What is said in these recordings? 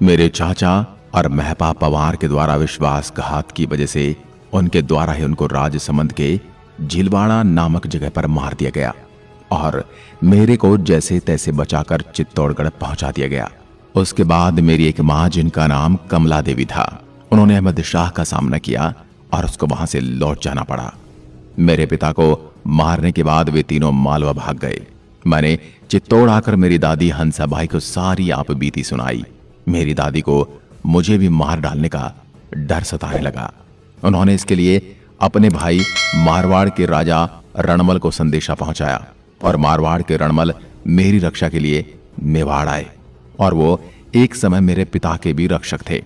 मेरे चाचा और महपा पवार के द्वारा विश्वासघात की वजह से उनके द्वारा ही उनको राजसमंद के झिलवाड़ा नामक जगह पर मार दिया गया और मेरे को जैसे तैसे बचाकर चित्तौड़गढ़ पहुंचा दिया गया। उसके बाद मेरी एक मां जिनका नाम कमला देवी था, उन्होंने अहमद शाह का सामना किया और उसको वहां से लौट जाना पड़ा। मेरे पिता को मारने के बाद वे तीनों मालवा भाग गए। मैंने चित्तौड़ आकर मेरी दादी हंसाबाई को सारी आप बीती सुनाई। मेरी दादी को मुझे भी मार डालने का डर सताने लगा। उन्होंने इसके लिए अपने भाई मारवाड़ के राजा रणमल को संदेशा पहुंचाया और मारवाड़ के रणमल मेरी रक्षा के लिए मेवाड़ आए और वो एक समय मेरे पिता के भी रक्षक थे।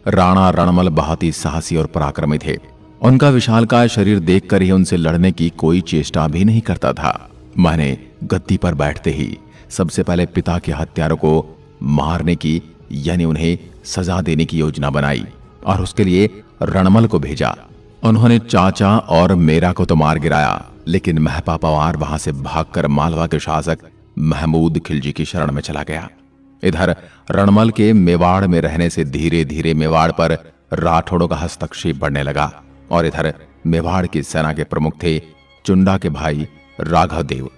राणा रणमल बहुत ही साहसी और पराक्रमी थे। उनका विशालकाय शरीर देखकर ही उनसे लड़ने की कोई चेष्टा भी नहीं करता था। मैंने गद्दी पर बैठते ही सबसे पहले पिता के हत्यारों को मारने की यानी उन्हें सजा देने की योजना बनाई और उसके लिए रणमल को भेजा। उन्होंने चाचा और मेरा को तो मार गिराया, लेकिन महपा पवार वहां से भागकर मालवा के शासक महमूद खिलजी की शरण में चला गया। इधर रणमल के मेवाड़ में रहने से धीरे धीरे मेवाड़ पर राठौड़ों का हस्तक्षेप बढ़ने लगा और इधर मेवाड़ की सेना के प्रमुख थे चुंडा के भाई राघव देव।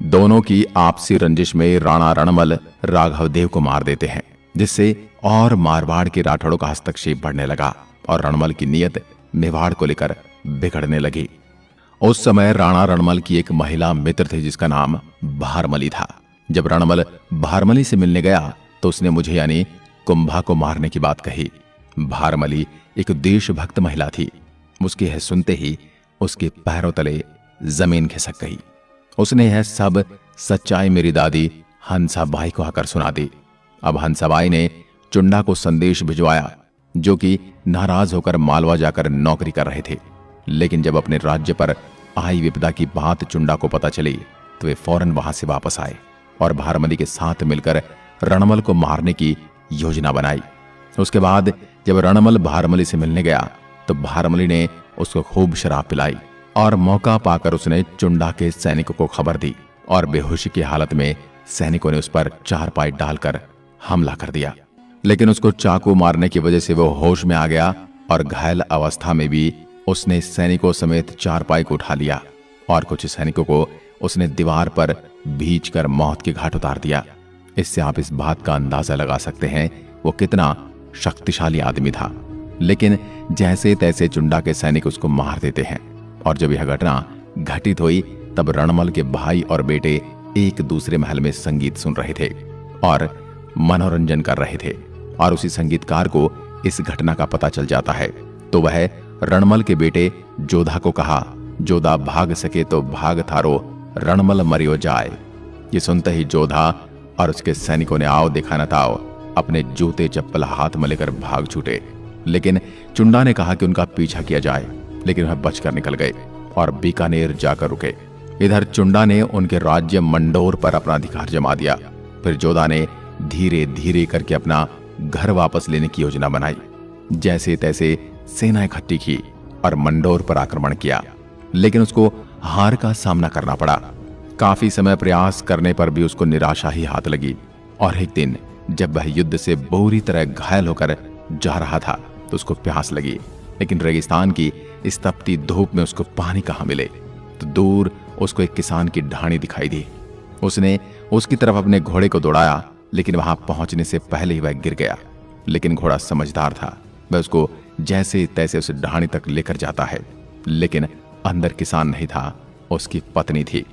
दोनों की आपसी रंजिश में राणा रणमल राघव देव को मार देते हैं, जिससे और मारवाड़ के राठौड़ों का हस्तक्षेप बढ़ने लगा और रणमल की नीयत मेवाड़ को लेकर बिगड़ने लगी। उस समय राणा रणमल की एक महिला मित्र थी जिसका नाम भारमली था। जब रणमल भारमली से मिलने गया तो उसने मुझे यानी कुंभा को मारने की बात कही। भारमली एक देशभक्त महिला थी। उसके यह सुनते ही उसके पैरों तले जमीन खिसक गई। उसने यह सब सच्चाई मेरी दादी हंसाबाई को आकर सुना दी। अब हंसाबाई ने चुंडा को संदेश भिजवाया, जो कि नाराज होकर मालवा जाकर नौकरी कर रहे थे। लेकिन जब अपने राज्य पर आई विपदा की बात चुंडा को पता चली तो वे फौरन वहां से वापस आए और भारमली के साथ मिलकर रणमल को मारने की योजना बनाई। उसके बाद जब रणमल भारमली से मिलने गया तो भारमली ने उसको खूब शराब पिलाई और मौका पाकर उसने चुंडा के सैनिकों को खबर दी और बेहोशी की हालत में सैनिकों ने उस पर चारपाई डालकर हमला कर दिया। लेकिन उसको चाकू मारने की वजह से वो होश में आ गया और घायल अवस्था में भी उसने सैनिकों समेत चारपाई को उठा लिया और कुछ सैनिकों को उसने दीवार पर भींचकर मौत के घाट उतार दिया। इससे आप इस बात का अंदाजा लगा सकते हैं वो कितना शक्तिशाली आदमी था। लेकिन जैसे तैसे चुंडा के सैनिक उसको मार देते हैं और जब यह घटना घटित हुई तब रणमल के भाई और बेटे एक दूसरे महल में संगीत सुन रहे थे और मनोरंजन कर रहे थे और उसी संगीतकार को इस घटना का पता चल जाता है तो वह रणमल के बेटे जोधा को कहा, जोधा भाग सके तो भाग थारो, रणमल मरियो जाए। ये सुनते ही जोधा और उसके सैनिकों ने आओ देखा न ताओ अपने जूते चप्पल हाथ में लेकर भाग छूटे। लेकिन चुंडा ने कहा कि उनका पीछा किया जाए, लेकिन वह बचकर निकल गए और बीकानेर जाकर रुके। इधर चुंडा ने उनके राज्य मंडोर पर अपना अधिकार जमा दिया। फिर जोधा ने धीरे धीरे करके अपना घर वापस लेने की योजना बनाई। जैसे तैसे सेना इकट्ठी की और मंडोर पर आक्रमण किया, लेकिन उसको हार का सामना करना पड़ा। काफी समय प्रयास करने पर भी उसको निराशा ही हाथ लगी और एक दिन जब वह युद्ध से बुरी तरह घायल होकर जा रहा था तो उसको प्यास लगी। लेकिन रेगिस्तान की इस तपती धूप में उसको पानी कहाँ मिले तो दूर उसको एक किसान की ढाणी दिखाई दी। उसने उसकी तरफ अपने घोड़े को दौड़ाया, लेकिन वहां पहुंचने से पहले ही वह गिर गया। लेकिन घोड़ा समझदार था, वह उसको जैसे तैसे उस ढाणी तक लेकर जाता है। लेकिन अंदर किसान नहीं था, उसकी पत्नी थी।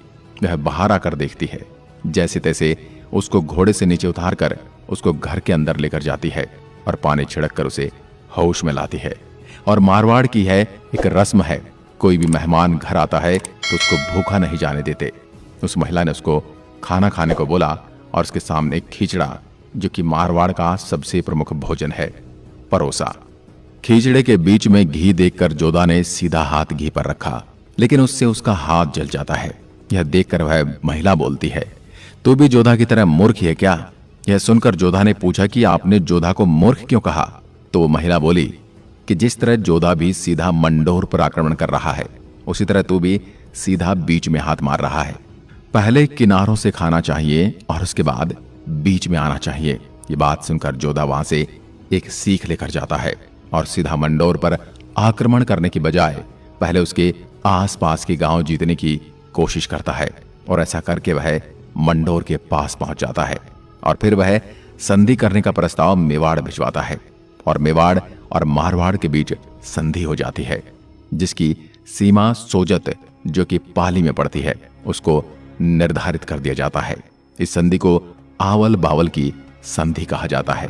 वह बाहर आकर देखती है, जैसे तैसे उसको घोड़े से नीचे उतार कर उसको घर के अंदर लेकर जाती है और पानी छिड़क कर उसे होश में लाती है। और मारवाड़ की है एक रस्म है, कोई भी मेहमान घर आता है तो उसको भूखा नहीं जाने देते। उस महिला ने उसको खाना खाने को बोला और उसके सामने खिचड़ा, जो कि मारवाड़ का सबसे प्रमुख भोजन है, परोसा। खिचड़े के बीच में घी देखकर जोधा ने सीधा हाथ घी पर रखा, लेकिन उससे उसका हाथ जल जाता है। यह देखकर वह महिला बोलती है, तू भी जोधा की तरह मूर्ख है क्या? यह सुनकर जोधा ने पूछा कि आपने जोधा को मूर्ख क्यों कहा? तो वो महिला बोली कि जिस तरह जोधा भी सीधा मंडोर पर आक्रमण कर रहा है, उसी तरह तू भी सीधा बीच में हाथ मार रहा है। पहले किनारों से खाना चाहिए और उसके बाद बीच में आना चाहिए। ये बात सुनकर जोधा वहां से एक सीख लेकर जाता है और सीधा मंडोर पर आक्रमण करने की बजाय पहले उसके आसपास के गांव जीतने की कोशिश करता है। और ऐसा करके वह मंडोर के पास पहुंच जाता है और फिर वह संधि करने का प्रस्ताव मेवाड़ भिजवाता है और मेवाड़ और मारवाड़ के बीच संधि हो जाती है, जिसकी सीमा सोजत जो कि पाली में पड़ती है उसको निर्धारित कर दिया जाता है। इस संधि को आवल बावल की संधि कहा जाता है।